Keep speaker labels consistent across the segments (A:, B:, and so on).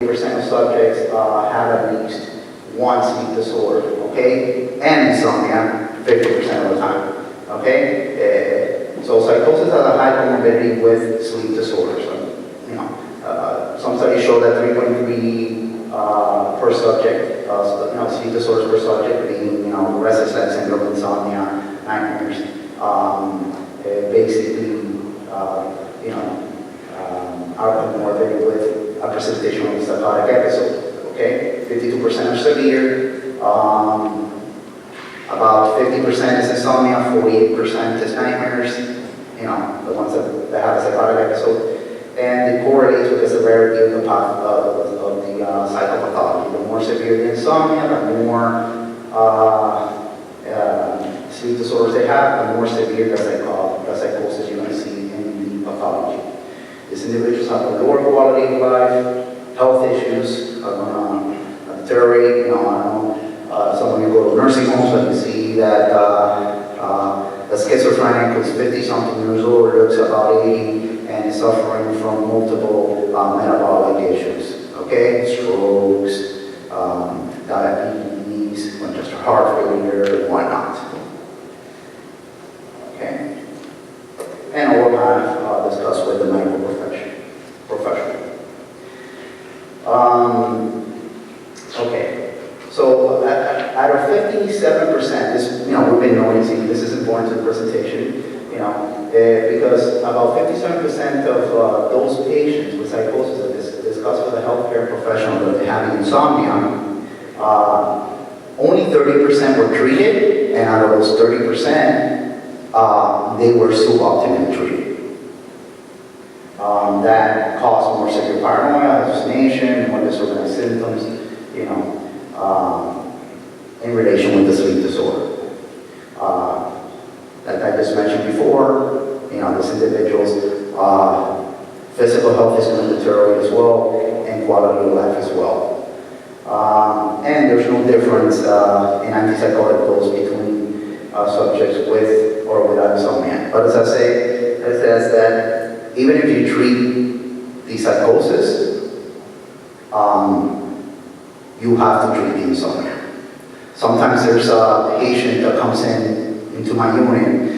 A: 50% of subjects have at least one sleep disorder, okay? And insomnia, 50% of the time, okay? So psychosis has a high comorbidity with sleep disorders. Some studies show that 3.3 per subject, sleep disorders per subject being, restless leg syndrome, insomnia, nightmares. Are comorbid with a precipitation of psychotic episode, okay? 52% are severe, about 50% is insomnia, 48% is nightmares, the ones that have a psychotic episode. And it correlates with the severity of the psychopathology. The more severe the insomnia, the more sleep disorders they have, the more severe the psychosis you're going to see in the pathology. These individuals have a lower quality of life, health issues are going to deteriorate. Some of you go to nursing homes and you see that the schizophrenic who's 50-something years old, looks about 80, and is suffering from multiple metabolic issues. Okay, strokes, diabetes, congestive heart failure, and whatnot. Okay, and all that discussed with the medical professional. Okay, so out of 57%, this, we've been noticing, this is important to the presentation, because about 57% of those patients with psychosis that discussed with a healthcare professional that they have insomnia, only 30% were treated, and out of those 30%, they were suboptimally treated. That caused more severe paranoia, hallucination, more disorganized symptoms, in relation with the sleep disorder. Like I just mentioned before, this individual's physical health is going to deteriorate as well, and quality of life as well. And there's no difference in antipsychotic dose between subjects with or without insomnia. But as I say, it says that even if you treat the psychosis, you have to treat the insomnia. Sometimes there's a patient that comes into my unit,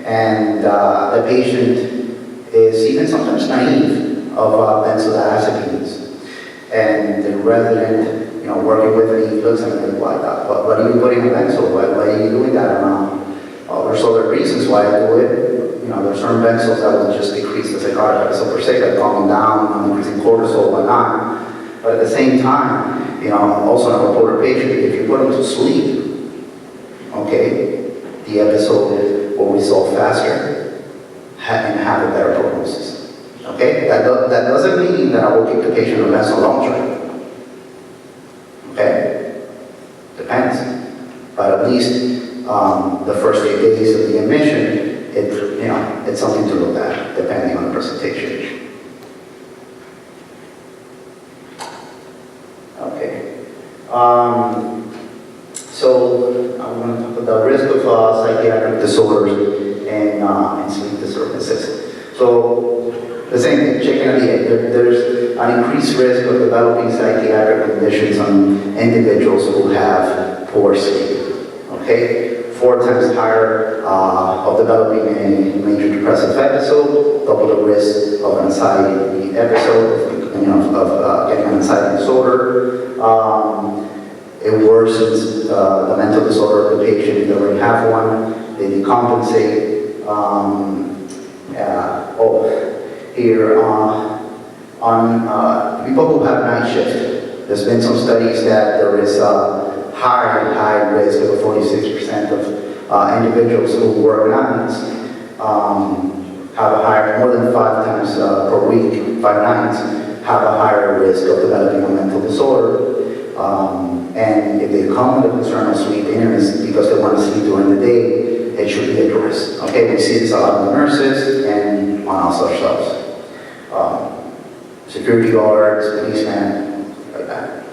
A: and the patient is even sometimes naive of benzodiazepines. And the resident, working with me, looks at me like that. But what are you putting a benzo? Why are you doing that? There's other reasons why I do it. There's certain benzos that will just decrease the psychotic episode per se, like calming down, increasing cortisol, whatnot. But at the same time, also in a bipolar patient, if you put them to sleep, okay, the episode will resolve faster and have a better prognosis. Okay, that doesn't mean that I will keep the patient on benzo long term. Okay, depends. But at least the first few days of the admission, it's something to look at, depending on the presentation. Okay. So I'm going to talk about the risk of psychiatric disorders and sleep disturbances. So the same thing, chicken and the egg. There's an increased risk of developing psychiatric conditions on individuals who have poor sleep. Okay, 4 times higher of developing a major depressive episode, double the risk of anxiety episode, of getting an anxiety disorder. It worsens the mental disorder of the patient if they already have one. They decompensate. Here on people who have night shift, there's been some studies that there is a high risk of 46% of individuals who work nights have a higher, more than 5 times per week, 5 nights, have a higher risk of developing a mental disorder. And if they come with a concern of sleep inerrancy because they want to sleep during the day, it should be addressed. Okay, we see this a lot in the nurses and on us ourselves. Security guards, policemen, like that.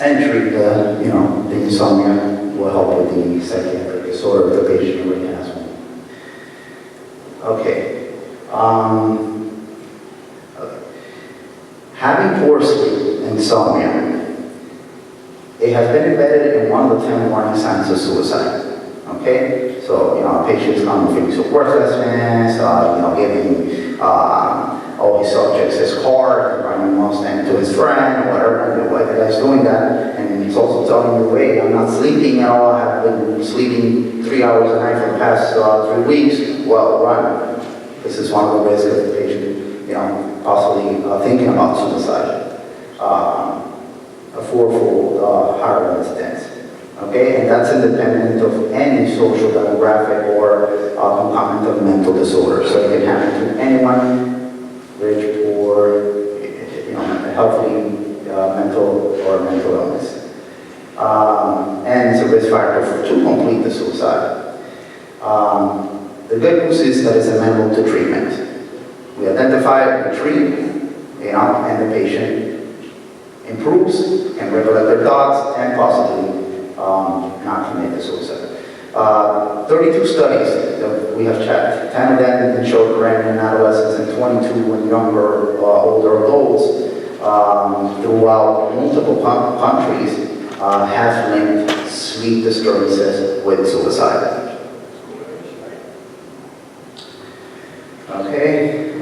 A: And treat the insomnia will help with the psychiatric disorder if the patient already has one. Okay. Having poor sleep, insomnia, it has been embedded in one of the 10 warning signs of suicide. Okay? So, patients come with feelings of worthlessness, giving all his subjects his card, and running Mustang to his friend, or whatever, why the guy's doing that, and he's also telling you, wait, I'm not sleeping at all, I've been sleeping 3 hours a night for the past 3 weeks. Well, run. This is one of the risks of the patient, possibly thinking about suicide. A fourfold higher incidence. Okay, and that's independent of any social demographic or concomitant mental disorder. So it can happen to anyone, rich, poor, healthy, mental illness. And it's a risk factor to complete the suicide. The good news is that it's amenable to treatment. We identify, we treat, and the patient improves, can regulate their thoughts, and possibly not commit the suicide. 32 studies that we have checked, 10 of them in children and adolescents, and 22 in younger, older adults throughout multiple countries have linked sleep disturbances with suicide. Okay,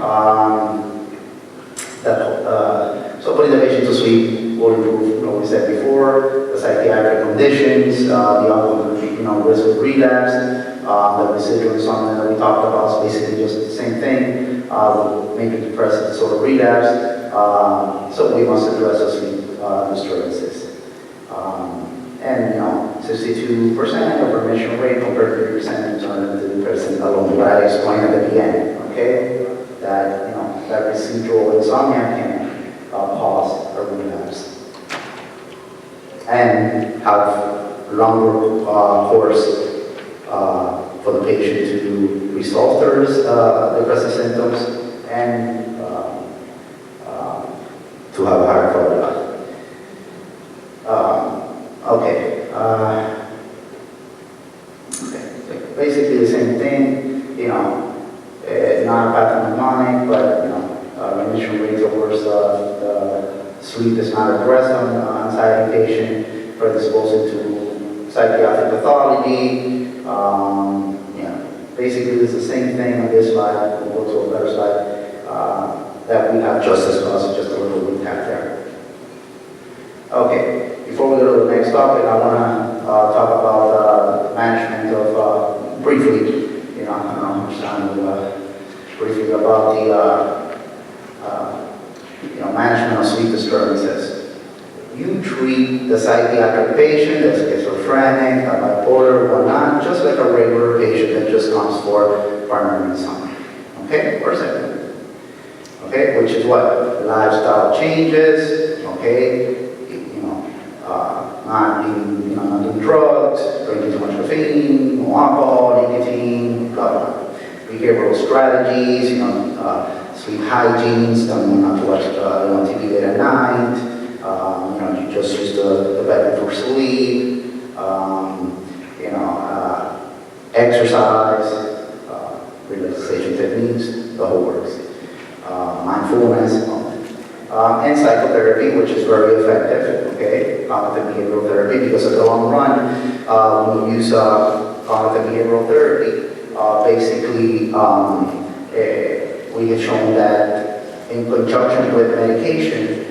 A: so putting the patient to sleep will improve, what we said before, the psychiatric conditions, the outcome, risk of relapse, the residual insomnia that we talked about is basically just the same thing, maybe depressive disorder relapse, so we must address the sleep disturbances. And 62% of remission rate compared to 3% in terms of the alone, what I explained at the beginning, okay? That, that residual insomnia can cause a relapse and have longer course for the patient to resolve their depressive symptoms and to have a higher quality of life. Okay, basically the same thing, not pathognomonic, but remission rates are worse, sleep is not addressed on anxiety patient, predisposing to psychiatric pathology. Basically it's the same thing on this slide. We'll go to a better slide that we have just discussed, just a little recap there. Okay, before we go to the next topic, I want to talk about management of, briefly, briefly about the management of sleep disturbances. You treat the psychiatric patient, the schizophrenic, the bipolar, whatnot, just like a regular patient that just comes for primary insomnia. Okay, or secondary. Okay, which is what? Lifestyle changes, okay, not doing drugs, drinking too much caffeine, no alcohol, nicotine, blah, blah. Behavioral strategies, sleep hygienes, not to watch TV late at night, you just use the bedroom for sleep, exercise, relaxation techniques, the whole works, mindfulness, and psychotherapy, which is very effective, okay, cognitive behavioral therapy, because in the long run, when you use cognitive behavioral therapy, basically, we have shown that in conjunction with medication,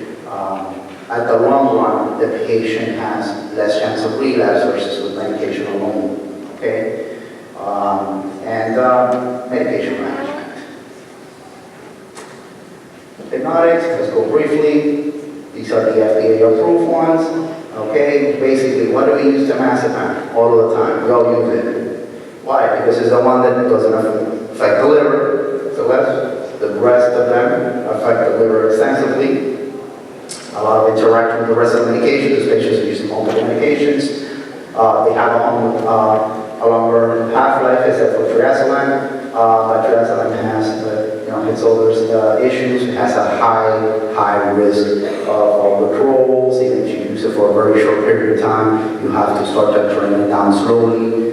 A: at the long run, the patient has less chance of relapse versus with medication alone, okay? And medication management. Hypnotics, let's go briefly. These are the FDA-approved ones, okay? Basically, what do we use temazepam all of the time? We all use it. Why? Because it's the one that doesn't affect the liver. So the rest of them affect the liver extensively. A lot of interaction with the rest of the medications. These patients are using multiple medications. They have a longer half-life except for triazolam. Triazolam has its other issues. It has a high risk of withdrawals. Even if you use it for a very short period of time, you have to start titrating it down slowly.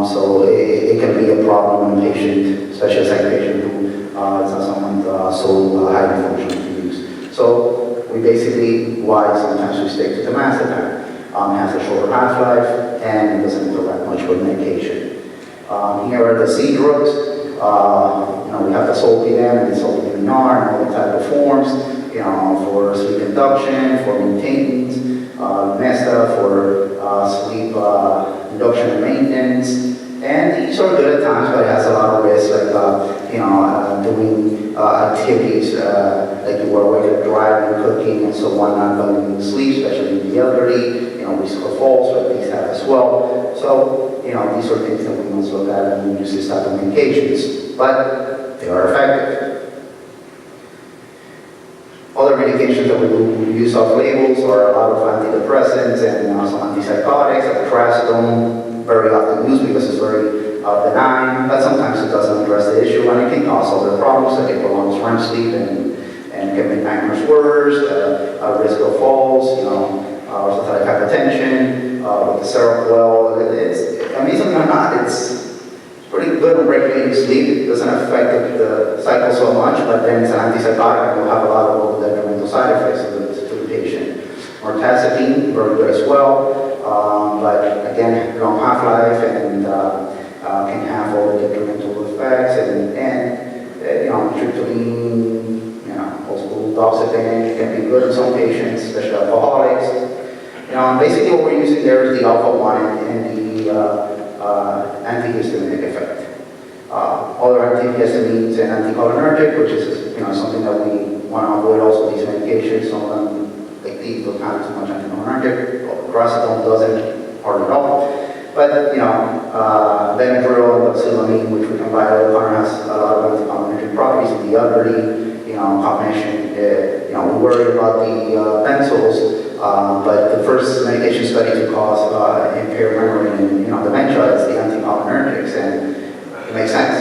A: So it can be a problem in a patient, especially a psych patient who is not someone so highly functional to use. So we basically, why sometimes we stick to the Mastatin. It has a shorter half-life and it doesn't interact much with medication. Here are the C drugs. We have the Zolpidem and the Zolpidem-R and all the type of forms, for sleep induction, for maintenance, Nesta for sleep induction and maintenance. And these are good at times, but it has a lot of risks, like doing activities like you were awake, driving, cooking, and so on, not going to sleep, especially in the elderly. Risk of falls, but these have as well. So, these are things that we must look at when we use this type of medications, but they are effective. Other medications that we use off-labels are a lot of antidepressants and some antipsychotics, like trazodone, very often used because it's very benign, but sometimes it doesn't address the issue and it can cause other problems like it prolongs REM sleep and can make nightmares worse, risk of falls, orthostatic hypertension, with the Seroquel. It's amazing or not, it's pretty good at regulating sleep. It doesn't affect the cycle so much, but then it's an antipsychotic and will have a lot of detrimental side effects to the patient. Mirtazapine, very good as well, but again, long half-life and can have all the detrimental effects and tryptamine, also doxepin can be good in some patients, especially alcoholics. Basically what we're using there is the alpha-1 and the antihistaminic effect. Other antihistamines and anticholinergic, which is something that we want to avoid also these medications. Some of them, like these, don't have too much anticholinergic. Trazodone doesn't hardly at all. But Benadryl and doxylamine, which we can buy at the has a lot of anticholinergic properties in the elderly. Combination. We worry about the benzos. But the first medication study to cause impaired memory and dementia is the anticholinergics, and it makes sense.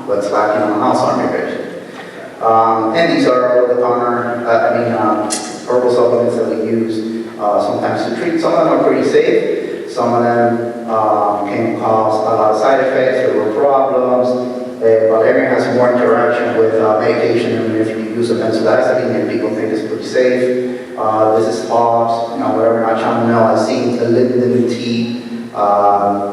A: What's lacking on Alzheimer's patient. And these are over-the-counter, herbal supplements that we use sometimes to treat. Some of them are pretty safe. Some of them can cause a lot of side effects, liver problems. Valerian has more interaction with medication, and if you use a benzodiazepine, and people think it's pretty safe. This is Hobbs, whatever, chamomile. I've seen a linden tea,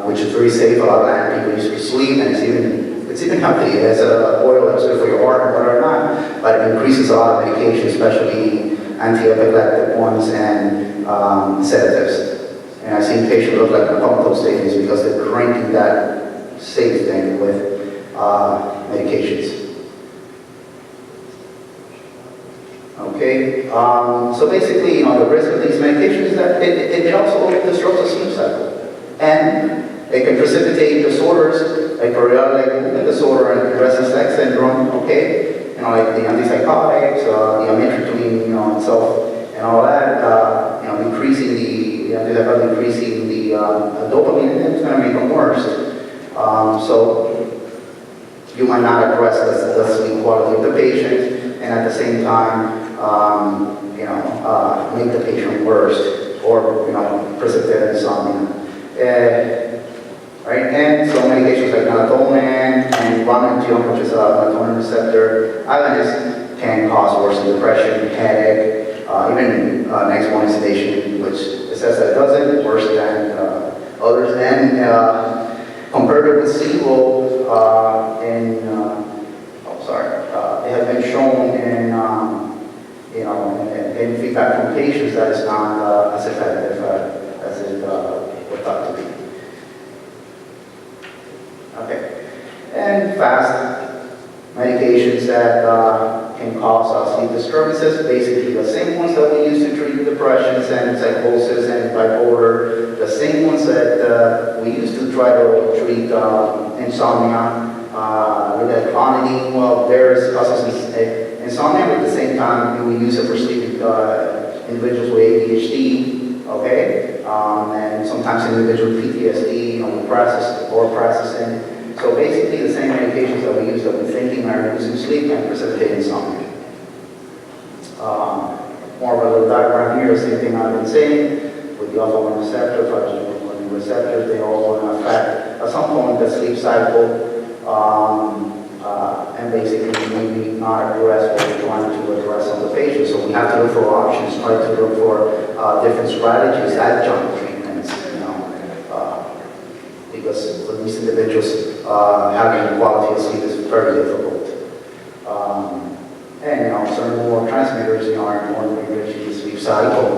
A: which is very safe. A lot of people use it for sleep, and it's even healthy. It has an oil that's good for your heart and whatever not, but it increases a lot of medication, especially anti-epileptic ones and sedatives. And I've seen patients look like a comatose state because they're drinking that safe thing with medications. Okay, so basically, the risk of these medications is that it also disrupts the sleep cycle. And it can precipitate disorders like periodic movement disorder and restless leg syndrome, okay? Like the antipsychotics, the amitriptyline, itself, and all that, increasing the dopamine, and it's going to make them worse. So you might not address the sleep quality of the patient, and at the same time, make the patient worse, or precipitate insomnia. Right? And so medications like melatonin and ronantium, which is a melatonin receptor agonist, can cause worsening depression, headache, even next morning sedation, which it says that it doesn't, worse than others. And compared to placebo, it has been shown in feedback from patients that it's not as effective as it was thought to be. Okay, and fast medications that can cause sleep disturbances, basically the same ones that we use to treat depressions and psychosis and bipolar, the same ones that we use to try to treat insomnia. With that clonidine, well, there's causes insomnia, but at the same time, we use it for sleeping individuals with ADHD, okay? And sometimes individuals with PTSD, or processing. So basically, the same medications that we use that we're thinking are reducing sleep and precipitate insomnia. More of a little diagram here, the same thing I've been saying with the alpha-1 receptor, 5-HT1 receptors, they all affect at some point the sleep cycle. and basically maybe not address what we're trying to address on the patient. So we have to look for options, try to look for different strategies, adjunct treatments, because for these individuals, having quality of sleep is very difficult. And certain neurotransmitters, are important to enrich the sleep cycle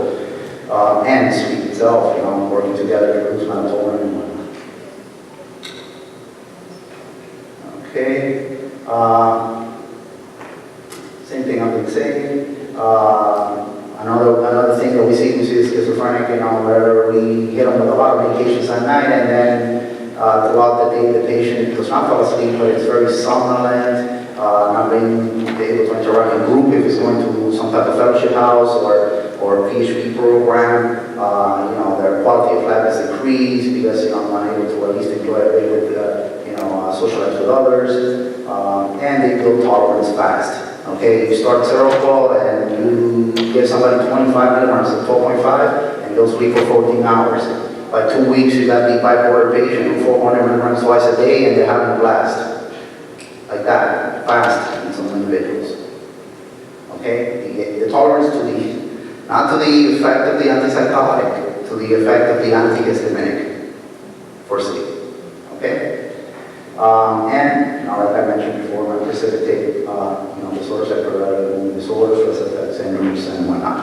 A: and sleep itself, working together to produce melatonin and whatnot. Okay. Same thing I've been saying. Another thing that we see is schizophrenic, where we hit them with a lot of medications at night, and then throughout the day the patient does not fall asleep, but it's very somnolent, not being able to interact in group if it's going to some type of fellowship house or PhD program. Their quality of life is decreased because I'm not able to at least enjoy a day with socialize with others, and they build tolerance fast. Okay, you start Seroquel and you give somebody 25 milligrams of 12.5 and they'll sleep for 14 hours. By 2 weeks, you got the bipolar patient with 400 milligrams twice a day and they're having a blast. Like that, fast in some individuals. Okay, the tolerance to not to the effect of the antipsychotic, to the effect of the antihistaminic for sleep. Okay? And like I mentioned before, might precipitate disorders like hereditary movement disorders, recessive syndromes, and whatnot.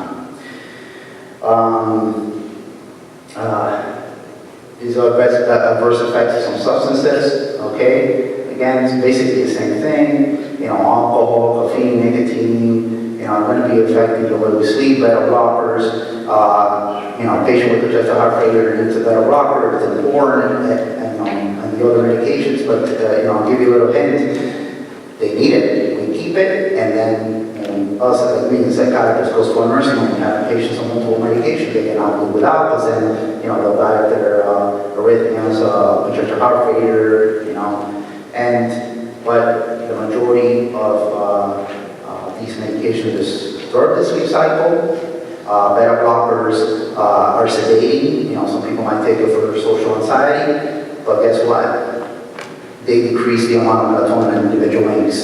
A: These are adverse effects of some substances. Okay, again, it's basically the same thing. Alcohol, caffeine, nicotine. Are going to be affecting the way we sleep. Beta blockers. Patient with congestive heart failure needs a beta blocker. It's important, and the other medications. But I'll give you a little hint. They need it. We keep it, and then us, like me, the psychiatrist goes to a nursing home. We have patients on multiple medication. They cannot do without, because then they'll die of their arrhythmias, congestive heart failure. But the majority of these medications disturb the sleep cycle. Beta blockers are sedating. Some people might take it for social anxiety, but guess what? They decrease the amount of melatonin an individual makes.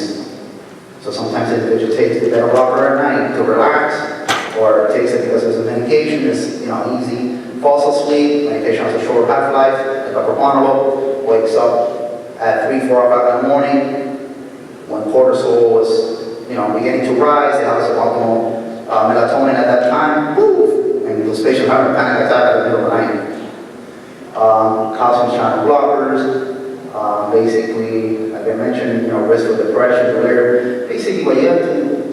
A: So sometimes the individual takes the beta blocker at night to relax, or takes it because it's a medication, it's easy, falls asleep, medication has a short half-life, like a propranolol, wakes up at 3, 4 o'clock in the morning, when cortisol is beginning to rise, they have some optimal melatonin at that time, poof, and those patients have a panic attack in the middle of the night. Calcium channel blockers, basically, like I mentioned, risk of depression, delirium. Basically, what you have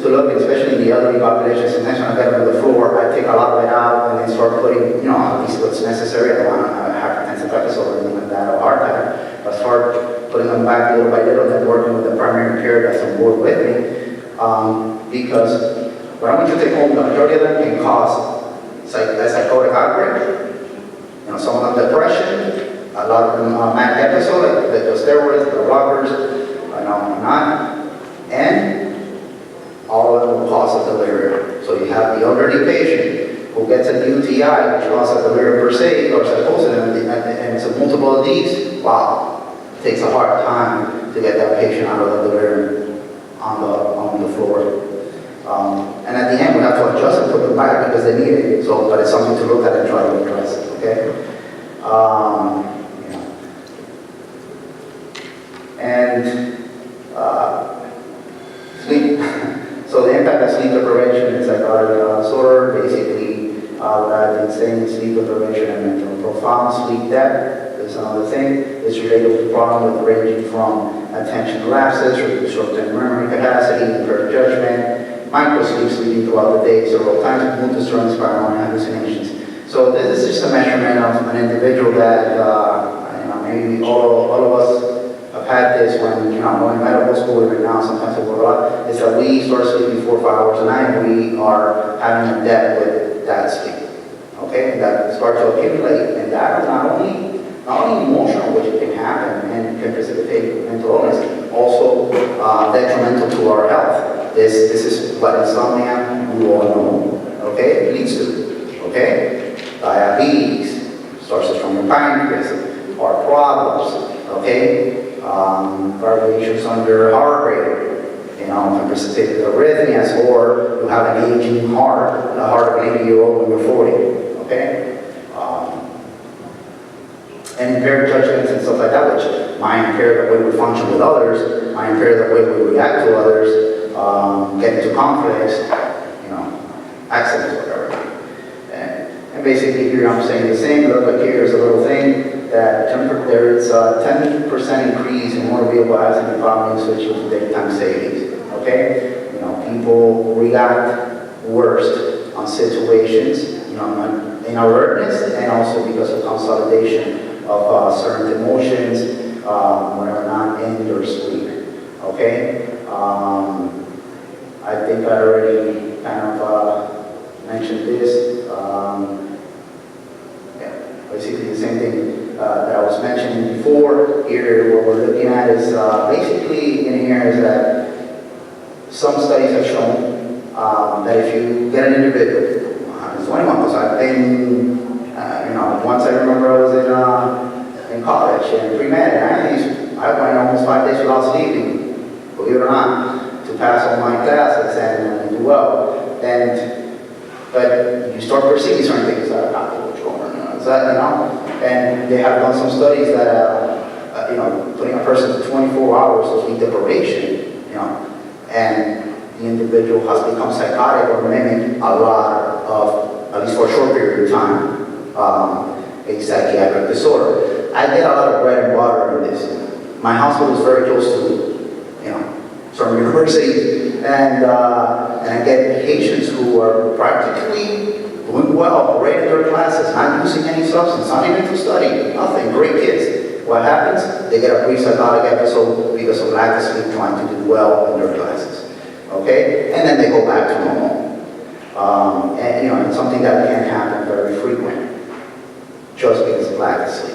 A: to look, especially in the elderly population, sometimes when I get on the floor, I take a lot of it out and then start putting, at least what's necessary. I don't want to have a hypertensive episode or anything like that, or heart attack. But start putting them back little by little, then working with the primary care that's on board with me. Because what I want you to take home, the majority of them can cause a psychotic outbreak. Some of them depression, a lot of them manic episode, like the steroids, the blockers, and all of them will cause a delirium. So you have the elderly patient who gets a UTI, which causes a delirium per se, or psychosis, and it's a multiple of these. Wow, it takes a hard time to get that patient out of the delirium on the floor. And at the end, we have to adjust and put them back because they need it. So, but it's something to look at and try to address. Okay. Sleep. So the impact of sleep deprivation is psychotic disorder. Basically, what I've been saying, sleep deprivation and mental profound sleep debt is another thing. It's related to problems ranging from attention lapses, short-term memory capacity, impaired judgment, microsleep, sleeping throughout the day several times, mood disturbance, paranoia, hallucinations. So this is just a measurement of an individual that maybe all of us have had this when going to medical school right now. Sometimes we work a lot. Is that we start sleeping 4 or 5 hours a night. We are having a debt with that sleep. Okay, and that starts to accumulate, and that is not only emotional, which can happen and can precipitate mental illness, also detrimental to our health. This is what insomnia, we all know, okay, leads to, okay? Diabetes, starts to from your pancreas, heart problems, okay? Variations on your heart rate, you know, can precipitate arrhythmias, or you have an aging heart, the heart of an 80-year-old when you're 40, okay? And impaired judgments and stuff like that, which might impair the way we function with others, might impair the way we react to others, get into conflicts, you know, accidents, whatever. And basically here I'm saying the same, look, like here's a little thing, that there is a 10% increase in motor vehicle accident following switching to daytime savings, okay? You know, people react worst on situations, you know, in alertness, and also because of consolidation of certain emotions when they're not in their sleep, okay? I think I already kind of mentioned this. Yeah, basically the same thing that I was mentioning before. Here, what we're looking at is basically in here is that some studies have shown that if you get an individual, it's 21, because I've been, you know, once I remember I was in college and pre-med, and I went almost 5 days without sleeping, believe it or not, to pass all my classes and do well. But you start perceiving certain things that are not what's going on, you know, and they have done some studies that, you know, putting a person to 24 hours of sleep deprivation, you know, and the individual has become psychotic or mimic a lot of, at least for a short period of time, a psychiatric disorder. I get a lot of bread and butter in this. My hospital is very close to, you know, some universities, and I get patients who are practically doing well, right in their classes, not using any substance, not even to study, nothing, great kids. What happens? They get a pre-psychotic episode because of lack of sleep, trying to do well in their classes, okay? And then they go back to normal. And, you know, it's something that can happen very frequent, just because of lack of sleep.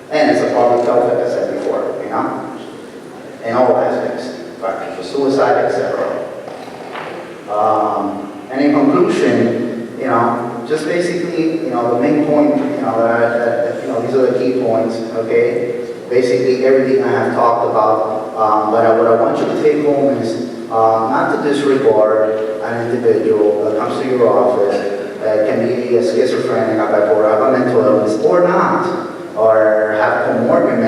A: And it's a public health, like I said before, you know, in all aspects, factors of suicide, etc. And in conclusion, you know, just basically, you know, the main point, you know, you know, these are the key points, okay? Basically, everything I have talked about, but what I want you to take home is not to disregard an individual that comes to your office that can be a schizophrenic, a bipolar, have a mental illness, or not, or have comorbid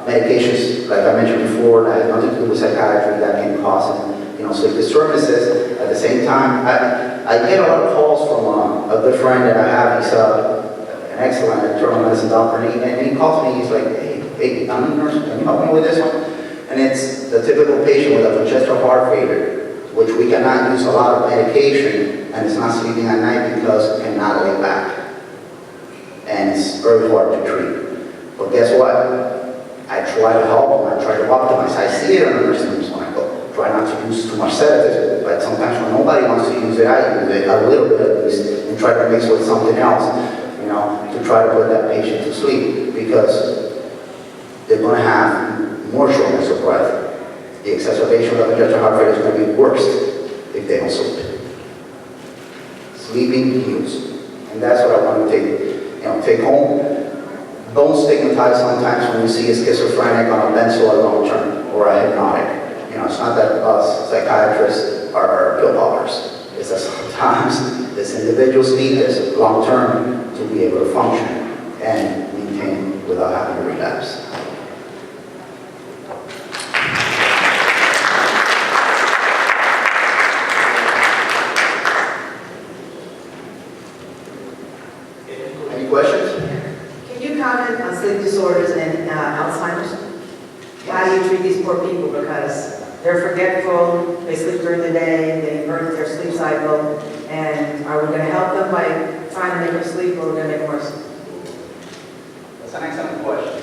A: medications, like I mentioned before, that have nothing to do with psychiatry, that can cause, you know, sleep disturbances. At the same time, I get a lot of calls from a good friend that I have. He's an excellent internal medicine doctor, and he calls me. He's like, hey, I'm a nurse. Can you help me with this one? And it's the typical patient with a congestive heart failure, which we cannot use a lot of medication, and it's not sleeping at night because it cannot lay back. And it's very hard to treat. But guess what? I try to help them, I try to optimize. I see it in the nursing homes when I go. Try not to use too much sedatives, but sometimes when nobody wants to use it, I use it a little bit at least, and try to mix with something else, you know, to try to put that patient to sleep, because they're going to have more shortness of breath. The exacerbation of congestive heart failure is going to be worse if they don't sleep. Sleeping heals, and that's what I want to take home. Don't stigmatize sometimes when you see a schizophrenic on a benzo or long term, or a hypnotic. You know, it's not that us psychiatrists are pill poppers. It's that sometimes this individuals need this long term to be able to function and maintain without having a relapse. Any questions?
B: Comment on sleep disorders and Alzheimer's. How do you treat these poor people? Because they're forgetful, they sleep during the day, they invert their sleep cycle, and are we going to help them by trying to make them sleep, or are we going to make them worse?
A: That's an excellent question.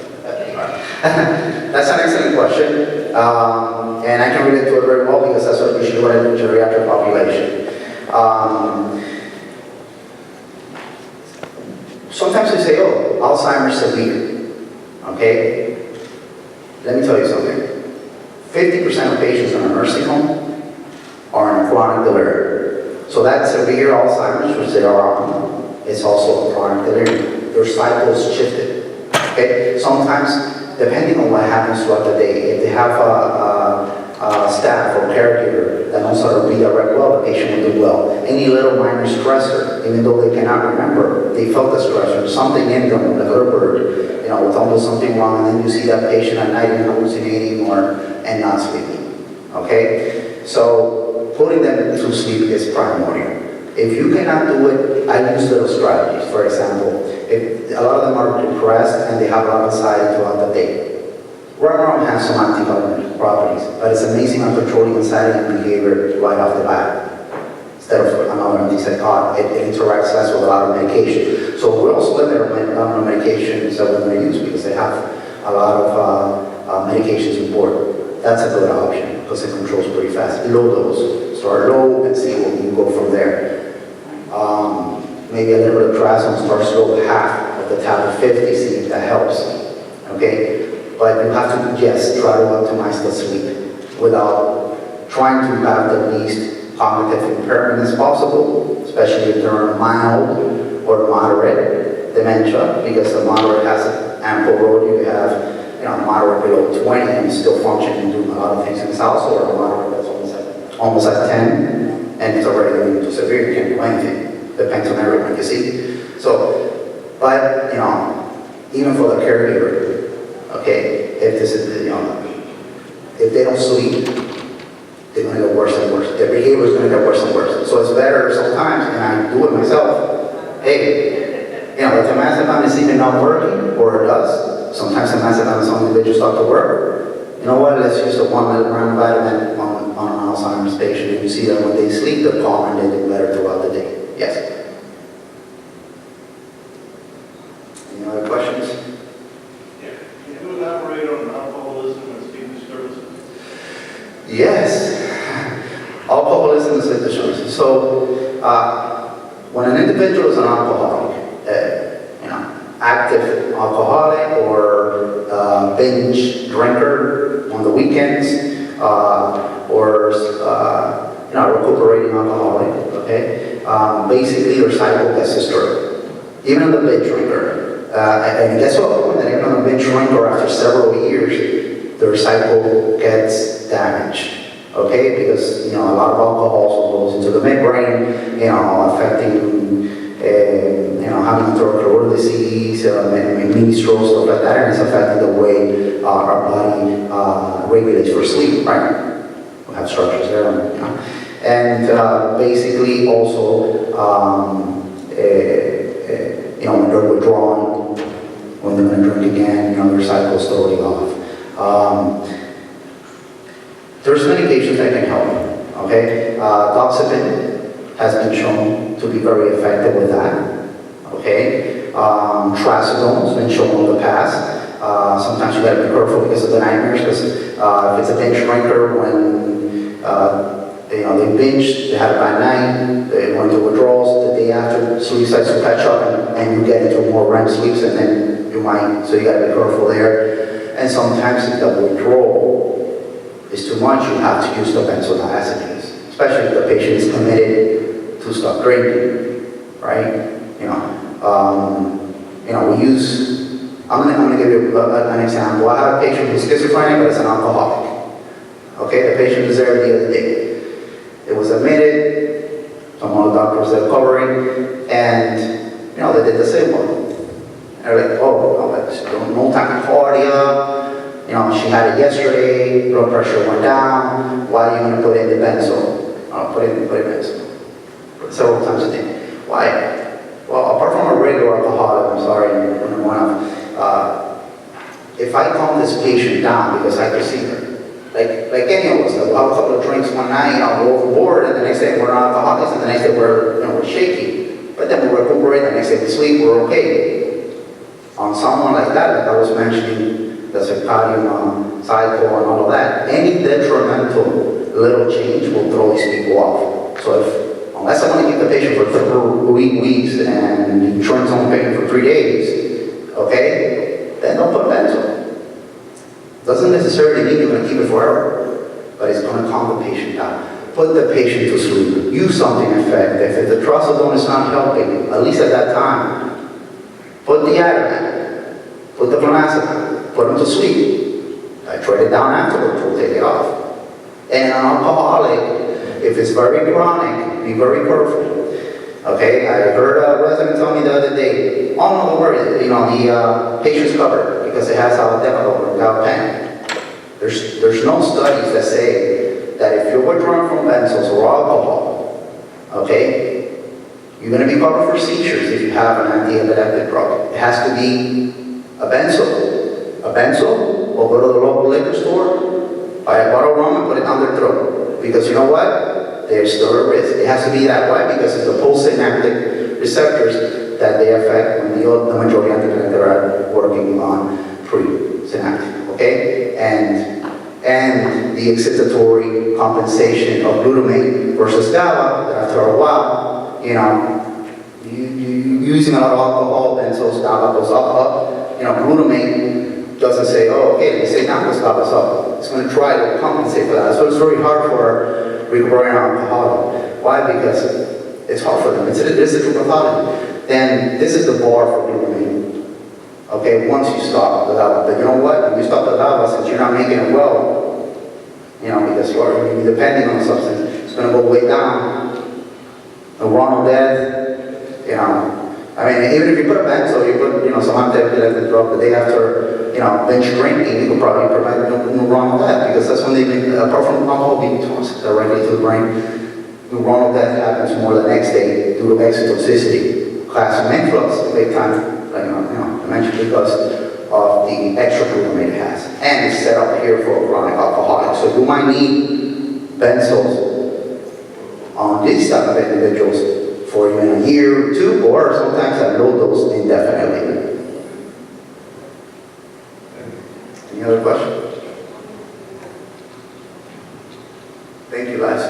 A: That's an excellent question, and I can relate to it very well, because that's what usually what I do in geriatric population. Sometimes we say, oh, Alzheimer's severe, okay? Let me tell you something. 50% of patients in a nursing home are in chronic delirium. So that severe Alzheimer's, which they are on, is also a chronic delirium. Their cycles shifted, okay? Sometimes depending on what happens throughout the day, if they have a staff or caregiver that knows how to redirect well, the patient will do well. Any little minor stressor, even though they cannot remember, they felt the stressor, something in them, like a little bird, will tell them something wrong, and then you see that patient at night hallucinating and not sleeping. Okay? So putting them to sleep is primordial. If you cannot do it, I use little strategies. For example, if a lot of them are depressed and they have a lot of anxiety throughout the day, Rum has some anticoagulant properties, but it's amazing at controlling anxiety and behavior right off the bat. Instead of another antipsychotic, it interacts less with a lot of medication. So we also limit on medications that we're going to use because they have a lot of medications on board. That's a good option because it controls pretty fast. Low dose. Start low and see where you go from there. Maybe a little bit of trazodone, start slow, half of the tablet 50, see if that helps. Okay? But you have to, yes, try to optimize the sleep without trying to have the least cognitive impairment as possible, especially if they're mild or moderate dementia, because the moderate has an ample road. You have moderate below 20 and still functioning and doing a lot of things in his house, or a moderate that's almost at 10, and it's already getting into severe, you can't do anything. Depends on everyone, you see. So, but, even for the caregiver, okay, if this is, if they don't sleep, they're going to get worse and worse. Their behavior is going to get worse and worse. So it's better sometimes, and I do it myself, hey, if the diazepam is even not working, or it does, sometimes the diazepam is only they just start to work, you know what, let's use the 1 milligram vitamin on an Alzheimer's patient, and you see that when they sleep, they're calm and they do better throughout the day. Yes? Any other questions?
C: Yeah. Can you elaborate on alcoholism and sleep disturbances?
A: Yes. Alcoholism and sleep disturbances. So, when an individual is an alcoholic, active alcoholic or binge drinker on the weekends, or recuperating alcoholic, okay? Basically, their cycle gets disturbed. Even the binge drinker, and guess what? When even a binge drinker, after several years, their cycle gets damaged. Okay, because a lot of alcohol goes into the midbrain, affecting, having throat disease, mini strokes, stuff like that, and it's affecting the way our body regulates for sleep, right? We have structures there, and basically also, when they're withdrawn, when they're going to drink again, their cycle's totally off. There's medications that can help, okay? Doxepin has been shown to be very effective with that, okay? Trazodone has been shown in the past. Sometimes you gotta be careful because of the nightmares, because if it's a binge drinker, when they binge, they had a bad night, they went to withdrawals, the day after, sleep starts to catch up, and you get into more REM sleeps, and then you might, so you gotta be careful there. And sometimes if the withdrawal is too much, you have to use the benzodiazepines, especially if the patient is committed to stop drinking, right? We use, I'm gonna give you an example. I have a patient who's schizophrenic, but it's an alcoholic. Okay, the patient was there the other day. It was admitted, some of the doctors are covering, and they did the same one. They're like, no tachycardia, she had it yesterday, blood pressure went down, why are you going to put in the benzo? Put in benzo. Several times a day. Why? Well, apart from a regular alcoholic, I'm sorry, if I calm this patient down because I perceive her, like any of us, we'll have a couple of drinks one night, go overboard, and the next day we're not alcoholics, and the next day we're shaky. But then we recuperate, the next day we sleep, we're okay. On someone like that, like I was mentioning, the circadian cycle and all of that, any detrimental little change will throw these people off. So unless I want to keep the patient for 3 weeks and you insurance on the patient for 3 days, okay, then don't put benzo. Doesn't necessarily mean you're going to keep it forever, but it's going to calm the patient down. Put the patient to sleep. Use something effective. If the trazodone is not helping, at least at that time, put the Ativan, put the clonazepam, put put them to sleep. I treat it down afterwards, we'll take it off. And an alcoholic, if it's very chronic, be very careful. Okay, I heard a resident tell me the other day, oh no, don't worry, the patient's covered because it has allodecolone without pen. There's no studies that say that if you're withdrawing from benzos or alcohol, okay, you're going to be covered for seizures if you have an anti-epileptic drug. It has to be a benzo. A benzo, or go to the local liquor store, buy a bottle of rum and put it down their throat. Because you know what? There's still a risk. It has to be that way because it's the postsynaptic receptors that they affect when the majority of the are working on pre-synaptic, okay? And the excitatory compensation of glutamate versus GABA, that after a while, you using a lot of alcohol, benzos, GABA goes up, glutamate doesn't say, oh, okay, they say now goes GABA's up. It's going to try to compensate for that. So it's very hard for recovering alcoholic. Why? Because it's hard for them. It's a true pathology. Then this is the bar for glutamate. Okay, once you stop the GABA. But you know what? When you stop the GABA, since you're not making it well, because you're depending on the substance, it's going to go way down. The wrong death, even if you put a benzo, you put, some anti-epileptic drug the day after, binge drinking, you could probably prevent neuronal death because that's when they make, apart from alcohol being toxic directly to the brain, neuronal death happens more the next day due to exotoxicity, class of influx, big time, dementia because of the extra glutamate it has. And it's set up here for a chronic alcoholic. So you might need benzos on these type of individuals for even a year or two, or sometimes at low dose indefinitely. Any other questions? Thank you, guys.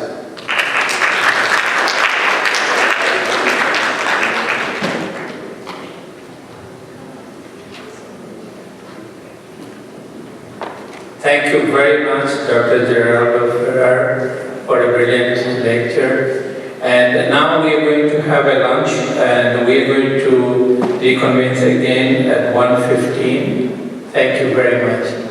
D: Thank you very much, Dr. Geraldo Ferrer, for a brilliant lecture. And now we are going to have a lunch, and we are going to reconvene again at 1:15. Thank you very much.